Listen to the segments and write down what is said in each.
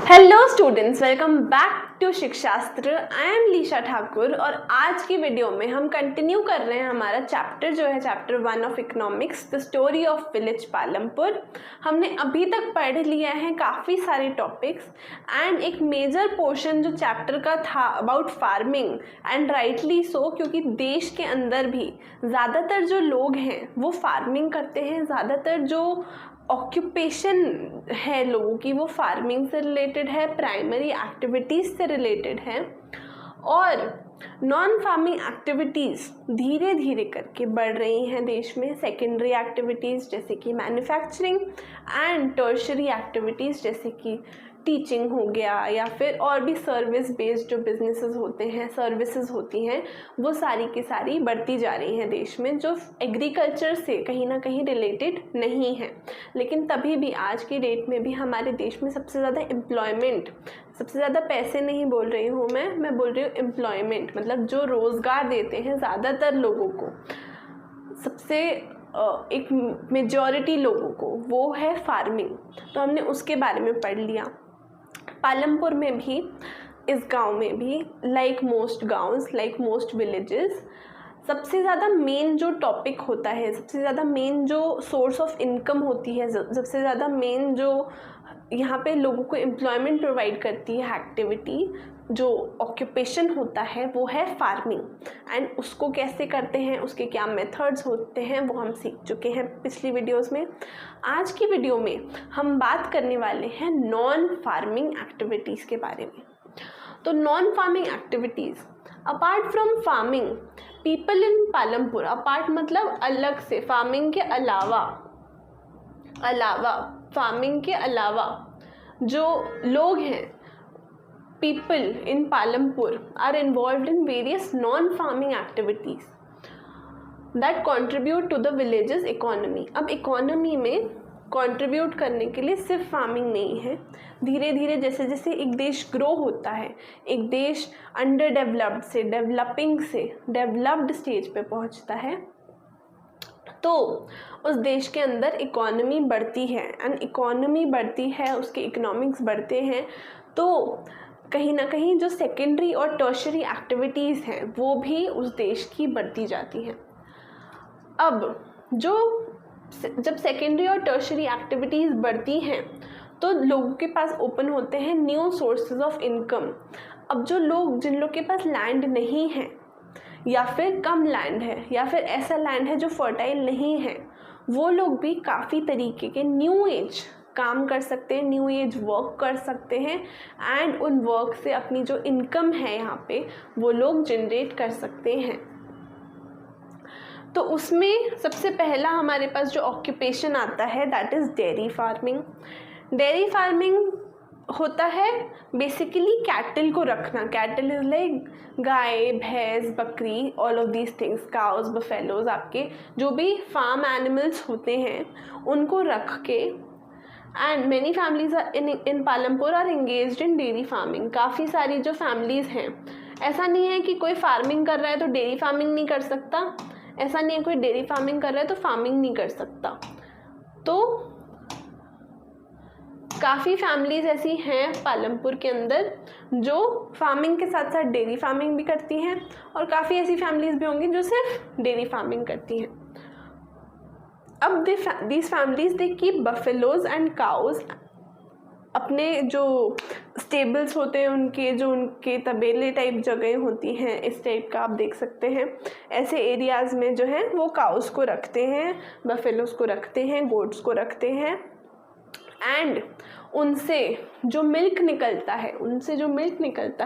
Hello students, welcome back to Shikshastra. I am Lisha Thakur और आज की वीडियो में हम कंटिन्यू कर रहे हैं हमारा चैप्टर जो है chapter 1 of economics, the story of village Palampur. हमने अभी तक पढ़ लिया है काफ़ी सारे टॉपिक्स एंड एक मेजर पोर्शन जो चैप्टर का था about farming, and rightly so क्योंकि देश के अंदर भी ज़्यादातर जो लोग हैं वो फार्मिंग करते हैं। ज़्यादातर जो ऑक्यूपेशन है लोगों की वो फार्मिंग से रिलेटेड है, प्राइमरी एक्टिविटीज़ से रिलेटेड है, और नॉन फार्मिंग एक्टिविटीज़ धीरे धीरे करके बढ़ रही हैं देश में। सेकेंडरी एक्टिविटीज़ जैसे कि मैन्युफैक्चरिंग एंड टर्शरी एक्टिविटीज़ जैसे कि टीचिंग हो गया, या फिर और भी सर्विस बेस्ड जो बिजनेसेस होते हैं, सर्विसेज होती हैं, वो सारी की सारी बढ़ती जा रही हैं देश में, जो एग्रीकल्चर से कहीं ना कहीं रिलेटेड नहीं है। लेकिन तभी भी आज की डेट में भी हमारे देश में सबसे ज़्यादा एम्प्लॉयमेंट, सबसे ज़्यादा पैसे नहीं बोल रही हूँ मैं बोल रही हूँ एम्प्लॉयमेंट, मतलब जो रोज़गार देते हैं ज़्यादातर लोगों को, सबसे एक मेजॉरिटी लोगों को, वो है फार्मिंग। तो हमने उसके बारे में पढ़ लिया। पालमपुर में भी, इस गांव में भी, लाइक मोस्ट गांव्स, लाइक मोस्ट विलेजेस, सबसे ज़्यादा मेन जो टॉपिक होता है, सबसे ज़्यादा मेन जो सोर्स ऑफ इनकम होती है, सबसे ज़्यादा मेन जो यहाँ पे लोगों को एम्प्लॉयमेंट प्रोवाइड करती है एक्टिविटी, जो ऑक्यूपेशन होता है, वो है फार्मिंग। एंड उसको कैसे करते हैं, उसके क्या मेथड्स होते हैं, वो हम सीख चुके हैं पिछली वीडियोस में। आज की वीडियो में हम बात करने वाले हैं नॉन फार्मिंग एक्टिविटीज़ के बारे में। तो non farming activities, apart from farming, people in Palampur, apart मतलब अलग से, फार्मिंग के अलावा फार्मिंग के अलावा जो लोग हैं, people in Palampur are involved in various non-farming activities that contribute to the village's economy। अब इकोनॉमी में कंट्रीब्यूट करने के लिए सिर्फ फार्मिंग नहीं है, धीरे धीरे जैसे जैसे एक देश ग्रो होता है, एक देश अंडर डेवलप्ड से डेवलपिंग से डेवलप्ड स्टेज पे पहुंचता है, तो उस देश के अंदर इकोनॉमी बढ़ती है, एंड इकोनॉमी बढ़ती है, उसके इकोनॉमिक्स बढ़ते हैं, तो कहीं ना कहीं जो सेकेंडरी और टर्शरी एक्टिविटीज़ हैं वो भी उस देश की बढ़ती जाती हैं। अब जब सेकेंडरी और टर्शरी एक्टिविटीज़ बढ़ती हैं तो लोगों के पास ओपन होते हैं न्यू सोर्सेज ऑफ इनकम। अब जिन लोग के पास लैंड नहीं है, या फिर कम लैंड है, या फिर ऐसा लैंड है जो फर्टाइल नहीं है, वो लोग भी काफ़ी तरीके के न्यू एज काम कर सकते हैं, न्यू एज वर्क कर सकते हैं, एंड उन वर्क से अपनी जो इनकम है यहाँ पे वो लोग जनरेट कर सकते हैं। तो उसमें सबसे पहला हमारे पास जो ऑक्यूपेशन आता है that is dairy farming. Dairy farming होता है बेसिकली कैटल को रखना। कैटल इज़ लाइक गाय, भैंस, बकरी, all of these things, cows, buffaloes, आपके जो भी फार्म एनिमल्स होते हैं उनको रख के, and many families in Palampur are engaged in dairy farming. काफ़ी सारी जो फैमिलीज़ हैं, ऐसा नहीं है कि कोई फार्मिंग कर रहा है तो डेयरी फार्मिंग नहीं कर सकता, ऐसा नहीं है कोई डेयरी फार्मिंग कर रहा है तो फार्मिंग नहीं कर सकता। तो काफ़ी फैमिलीज़ ऐसी हैं पालमपुर के अंदर जो फार्मिंग के साथ साथ डेयरी फार्मिंग भी करती हैं, और काफ़ी ऐसी फैमिलीज़ भी होंगी जो सिर्फ डेयरी फार्मिंग करती हैं। अब these families they keep buffaloes and cows, अपने जो स्टेबल्स होते हैं उनके तबेले टाइप जगह होती हैं, इस टाइप का आप देख सकते हैं, ऐसे एरियाज़ में जो है वो काउस को रखते हैं, बफेलोज को रखते हैं, गोट्स को रखते हैं, एंड उनसे जो मिल्क निकलता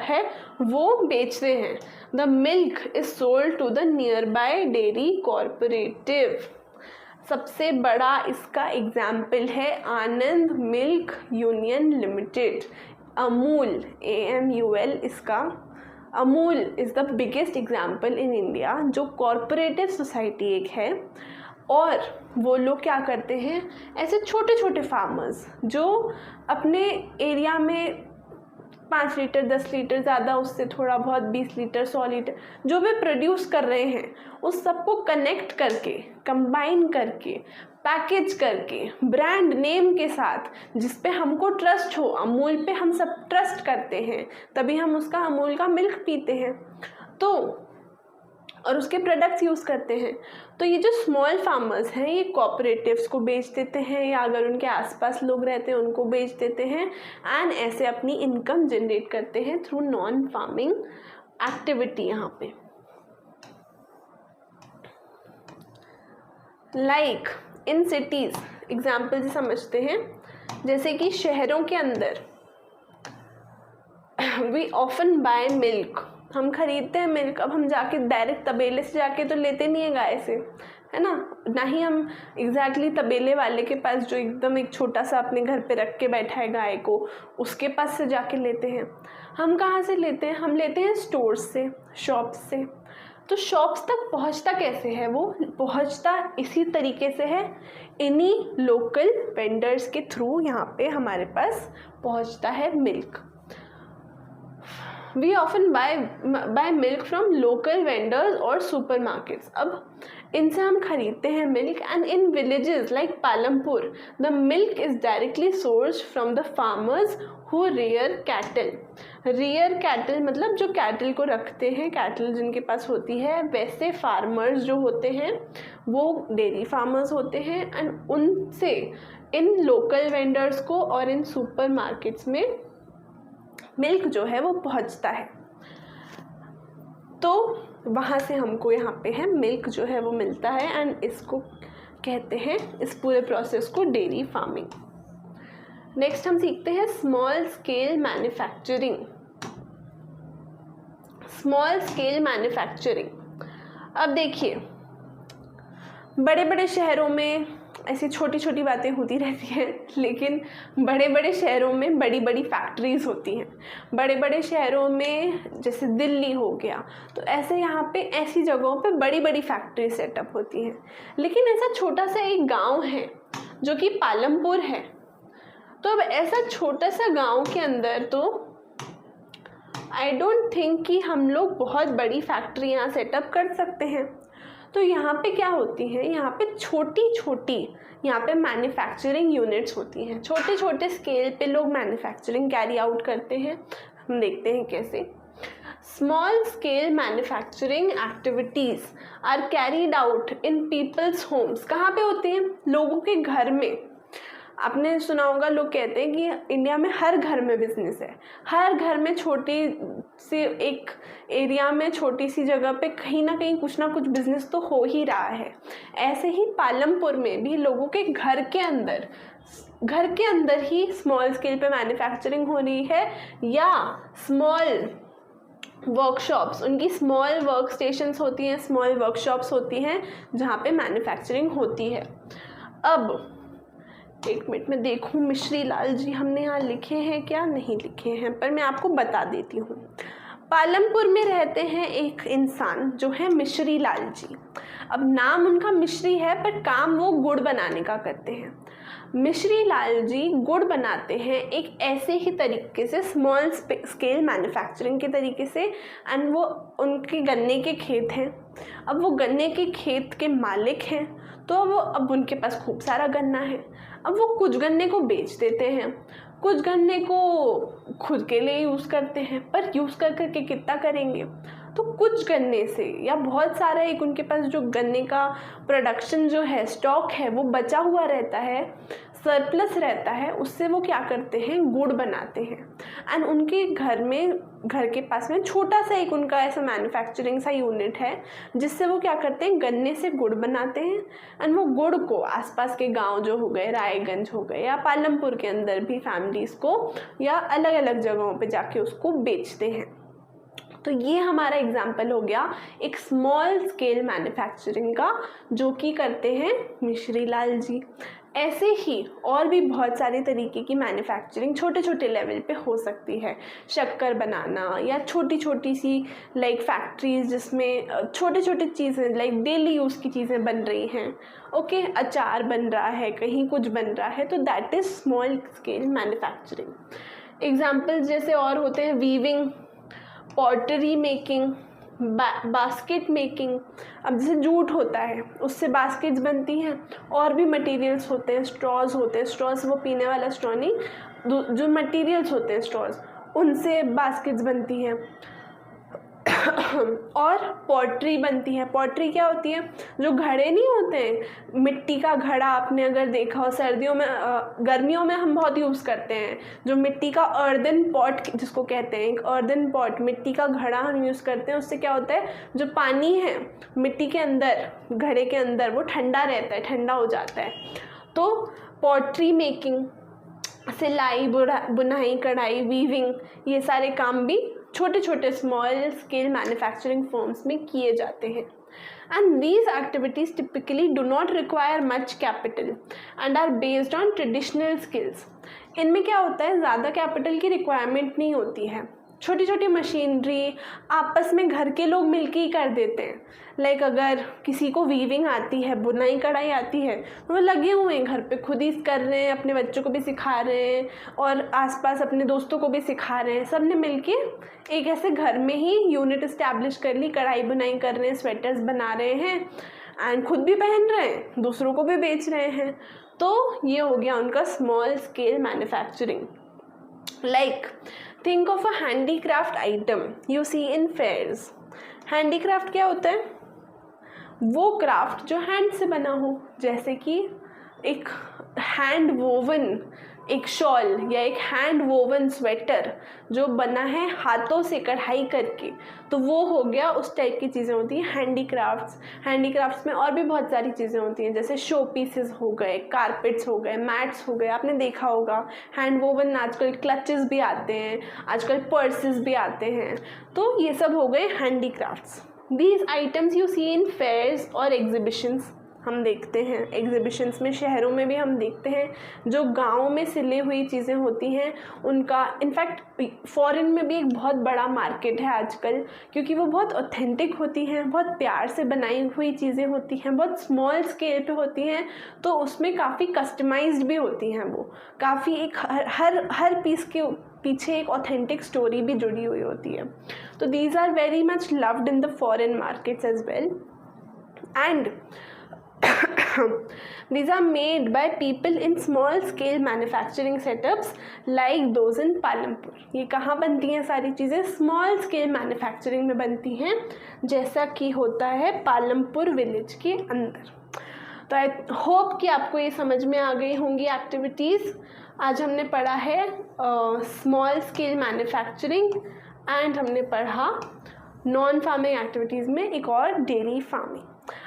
है वो बेचते हैं। The milk is sold to the nearby dairy cooperative. सबसे बड़ा इसका एग्जाम्पल है Anand milk union limited, Amul, AMUL, इसका Amul is the biggest example in India, जो कॉरपोरेटिव सोसाइटी एक है। और वो लोग क्या करते हैं, ऐसे छोटे छोटे फार्मर्स जो अपने एरिया में 5 लीटर 10 लीटर, ज़्यादा उससे थोड़ा बहुत 20 लीटर 100 लीटर जो भी प्रोड्यूस कर रहे हैं, उस सबको कनेक्ट करके, कंबाइन करके पैकेज करके ब्रांड नेम के साथ, जिस पे हमको ट्रस्ट हो, अमूल पे हम सब ट्रस्ट करते हैं तभी हम उसका अमूल का मिल्क पीते हैं तो और उसके प्रोडक्ट्स यूज़ करते हैं। तो ये जो स्मॉल फार्मर्स हैं ये कोऑपरेटिव्स को बेच देते हैं या अगर उनके आसपास लोग रहते हैं उनको बेच देते हैं एंड ऐसे अपनी इनकम जनरेट करते हैं थ्रू नॉन फार्मिंग एक्टिविटी। यहाँ पे लाइक इन सिटीज़ एग्जाम्पल से समझते हैं, जैसे कि शहरों के अंदर वी ऑफन बाय मिल्क, हम खरीदते हैं मिल्क। अब हम जाके डायरेक्ट तबेले से जाके तो लेते नहीं है गाय से, है ना ही हम एग्जैक्टली तबेले वाले के पास जो एकदम एक छोटा सा अपने घर पे रख के बैठा है गाय को, उसके पास से जाके लेते हैं। हम कहाँ से लेते हैं? हम लेते हैं स्टोर्स से, शॉप्स से। तो शॉप्स तक पहुँचता कैसे है? वो पहुँचता इसी तरीके से है, इन्हीं लोकल वेंडर्स के थ्रू यहाँ पे हमारे पास पहुँचता है milk. We often buy milk from local vendors और सुपर मार्केट्स। अब इनसे हम खरीदते हैं milk and in villages like Palampur the milk is directly source from the farmers who rear cattle. Rear cattle मतलब जो कैटल को रखते हैं, कैटल जिनके पास होती है, वैसे फार्मर्स जो होते हैं वो डेयरी फार्मर्स होते हैं एंड उनसे इन लोकल वेंडर्स को और इन सुपर मार्केट्स में मिल्क जो है वो पहुंचता है। तो वहाँ से हमको यहाँ पे है मिल्क जो है वो मिलता है एंड इसको कहते हैं, इस पूरे प्रोसेस को डेयरी फार्मिंग। नेक्स्ट हम सीखते हैं small scale manufacturing. Small scale manufacturing, अब देखिए बड़े बड़े शहरों में ऐसी छोटी छोटी बातें होती रहती हैं, लेकिन बड़े बड़े शहरों में बड़ी बड़ी फैक्ट्रीज़ होती हैं। बड़े बड़े शहरों में जैसे दिल्ली हो गया, तो ऐसे यहाँ पे ऐसी जगहों पे बड़ी बड़ी फैक्ट्री सेटअप होती हैं। लेकिन ऐसा छोटा सा एक गांव है जो कि पालमपुर है, तो अब ऐसा छोटा सा गांव के अंदर तो आई डोंट थिंक कि हम लोग बहुत बड़ी फैक्ट्री यहाँ सेटअप कर सकते हैं। तो यहाँ पे क्या होती है, यहाँ पे छोटी छोटी यहाँ पे मैन्युफैक्चरिंग यूनिट्स होती हैं। छोटे छोटे स्केल पे लोग मैन्युफैक्चरिंग कैरी आउट करते हैं। हम देखते हैं कैसे। Small scale manufacturing activities are carried out in people's homes. कहाँ पे होते हैं? लोगों के घर में। आपने सुना होगा, लोग कहते हैं कि इंडिया में हर घर में बिजनेस है, हर घर में छोटी सी एक एरिया में छोटी सी जगह पे कहीं ना कहीं कुछ ना कुछ बिजनेस तो हो ही रहा है। ऐसे ही पालमपुर में भी लोगों के घर के अंदर ही स्मॉल स्केल पे मैन्युफैक्चरिंग हो रही है, या स्मॉल वर्कशॉप्स, उनकी स्मॉल वर्क स्टेशंस होती हैं, स्मॉल वर्कशॉप्स होती हैं जहाँ पे मैन्युफैक्चरिंग होती है। अब एक मिनट में देखूं मिश्री लाल जी हमने यहाँ लिखे हैं क्या, नहीं लिखे हैं, पर मैं आपको बता देती हूँ। पालमपुर में रहते हैं एक इंसान जो है मिश्री लाल जी। अब नाम उनका मिश्री है पर काम वो गुड़ बनाने का करते हैं। मिश्री लाल जी गुड़ बनाते हैं एक ऐसे ही तरीके से, स्मॉल स्केल मैन्युफैक्चरिंग के तरीके से, एंड वो उनके गन्ने के खेत हैं। अब वो गन्ने के खेत के मालिक हैं, तो वो अब उनके पास खूब सारा गन्ना है। अब वो कुछ गन्ने को बेच देते हैं, कुछ गन्ने को खुद के लिए यूज़ करते हैं, पर यूज़ कर करके कितना करेंगे। तो कुछ गन्ने से या बहुत सारा एक उनके पास जो गन्ने का प्रोडक्शन जो है, स्टॉक है, वो बचा हुआ रहता है, सरप्लस रहता है, उससे वो क्या करते हैं, गुड़ बनाते हैं। एंड उनके घर के पास में छोटा सा एक उनका ऐसा मैन्युफैक्चरिंग सा यूनिट है जिससे वो क्या करते हैं, गन्ने से गुड़ बनाते हैं। एंड वो गुड़ को आसपास के गांव जो हो गए, रायगंज हो गए या पालमपुर के अंदर भी फैमिलीज़ को या अलग अलग जगहों पे जाके उसको बेचते हैं। तो ये हमारा एग्जाम्पल हो गया एक स्मॉल स्केल मैन्युफैक्चरिंग का, जो कि करते हैं मिश्री लाल जी। ऐसे ही और भी बहुत सारे तरीके की मैन्युफैक्चरिंग छोटे छोटे लेवल पे हो सकती है। शक्कर बनाना या छोटी छोटी सी लाइक फैक्ट्रीज जिसमें छोटे छोटे चीज़ें लाइक डेली यूज़ की चीज़ें बन रही हैं। ओके, अचार बन रहा है, कहीं कुछ बन रहा है, तो that is small scale manufacturing. Examples जैसे और होते हैं weaving, pottery making, basket making, अब जैसे जूट होता है उससे बास्केट्स बनती हैं, और भी मटेरियल्स होते हैं, स्ट्रॉज होते हैं, स्ट्रॉज वो पीने वाला स्ट्रॉ नहीं, जो मटेरियल्स होते हैं स्ट्रॉज, उनसे बास्केट्स बनती हैं। और पॉटरी बनती है। पॉटरी क्या होती है? जो घड़े नहीं होते हैं, मिट्टी का घड़ा, आपने अगर देखा हो सर्दियों में, गर्मियों में हम बहुत यूज़ करते हैं, जो मिट्टी का अर्दन पॉट जिसको कहते हैं, एक अर्दन पॉट, मिट्टी का घड़ा हम यूज़ करते हैं। उससे क्या होता है, जो पानी है मिट्टी के अंदर, घड़े के अंदर, वो ठंडा रहता है, ठंडा हो जाता है। तो पॉटरी मेकिंग, सिलाई, बुनाई, कढ़ाई, वीविंग, ये सारे काम भी छोटे छोटे स्मॉल स्केल मैन्युफैक्चरिंग फर्म्स में किए जाते हैं। And these activities typically do not require much capital and are based on traditional skills. इनमें क्या होता है, ज़्यादा कैपिटल की रिक्वायरमेंट नहीं होती है, छोटी छोटी मशीनरी आपस में घर के लोग मिलके ही कर देते हैं। लाइक अगर किसी को वीविंग आती है, बुनाई कढ़ाई आती है, तो वो लगे हुए हैं घर पे, खुद ही कर रहे हैं, अपने बच्चों को भी सिखा रहे हैं और आसपास अपने दोस्तों को भी सिखा रहे हैं। सब ने मिलके एक ऐसे घर में ही यूनिट इस्टेब्लिश कर ली, कढ़ाई बुनाई कर रहे हैं, स्वेटर्स बना रहे हैं एंड खुद भी पहन रहे हैं, दूसरों को भी बेच रहे हैं। तो ये हो गया उनका small scale manufacturing. Like, think of a handicraft item you see in fairs. Handicraft क्या होता है? वो क्राफ्ट जो हैंड से बना हो, जैसे कि एक हैंड वोवन एक शॉल या एक हैंड वोवन स्वेटर जो बना है हाथों से कढ़ाई करके, तो वो हो गया, उस टाइप की चीज़ें होती हैं हैंडीक्राफ्ट्स। हैंडीक्राफ्ट्स में और भी बहुत सारी चीज़ें होती हैं, जैसे शो पीसेस हो गए, कारपेट्स हो गए, मैट्स हो गए, आपने देखा होगा। हैंड वोवन आजकल क्लचेस भी आते हैं, आजकल पर्सेस भी आते हैं, तो ये सब हो गए handicrafts. These items you see in fairs और एग्जीबिशंस, हम देखते हैं एग्जीबिशंस में, शहरों में भी हम देखते हैं। जो गाँव में सिली हुई चीज़ें होती हैं उनका, इनफैक्ट फॉरेन में भी एक बहुत बड़ा मार्केट है आजकल, क्योंकि वो बहुत ऑथेंटिक होती हैं, बहुत प्यार से बनाई हुई चीज़ें होती हैं, बहुत स्मॉल स्केल पे होती हैं, तो उसमें काफ़ी कस्टमाइज्ड भी होती हैं। वो काफ़ी एक हर पीस के पीछे एक ऑथेंटिक स्टोरी भी जुड़ी हुई होती है। तो these are very much loved in the foreign markets as well, and these are made by people in small scale manufacturing setups like those in Palampur. ये कहाँ बनती हैं सारी चीज़ें? स्मॉल स्केल मैन्युफैक्चरिंग में बनती हैं, जैसा कि होता है पालमपुर विलेज के अंदर। तो आई होप कि आपको ये समझ में आ गई होंगी एक्टिविटीज़। आज हमने पढ़ा है स्मॉल स्केल मैन्युफैक्चरिंग एंड हमने पढ़ा नॉन फार्मिंग एक्टिविटीज़ में एक और डेयरी फार्मिंग।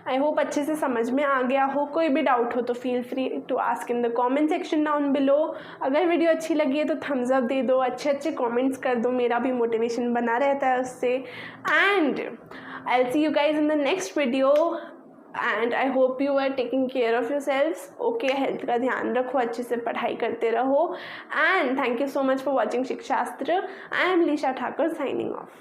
आई होप अच्छे से समझ में आ गया हो। कोई भी डाउट हो तो feel free to ask in the comment section down below. अगर वीडियो अच्छी लगी है तो थम्स अप दे दो, अच्छे अच्छे कमेंट्स कर दो, मेरा भी मोटिवेशन बना रहता है उससे। And I will see you guys in the next video and I hope you are taking care of yourselves. Okay, health का ध्यान रखो, अच्छे से पढ़ाई करते रहो and thank you so much for watching Shikshastra. I am Lisha Thakur signing of.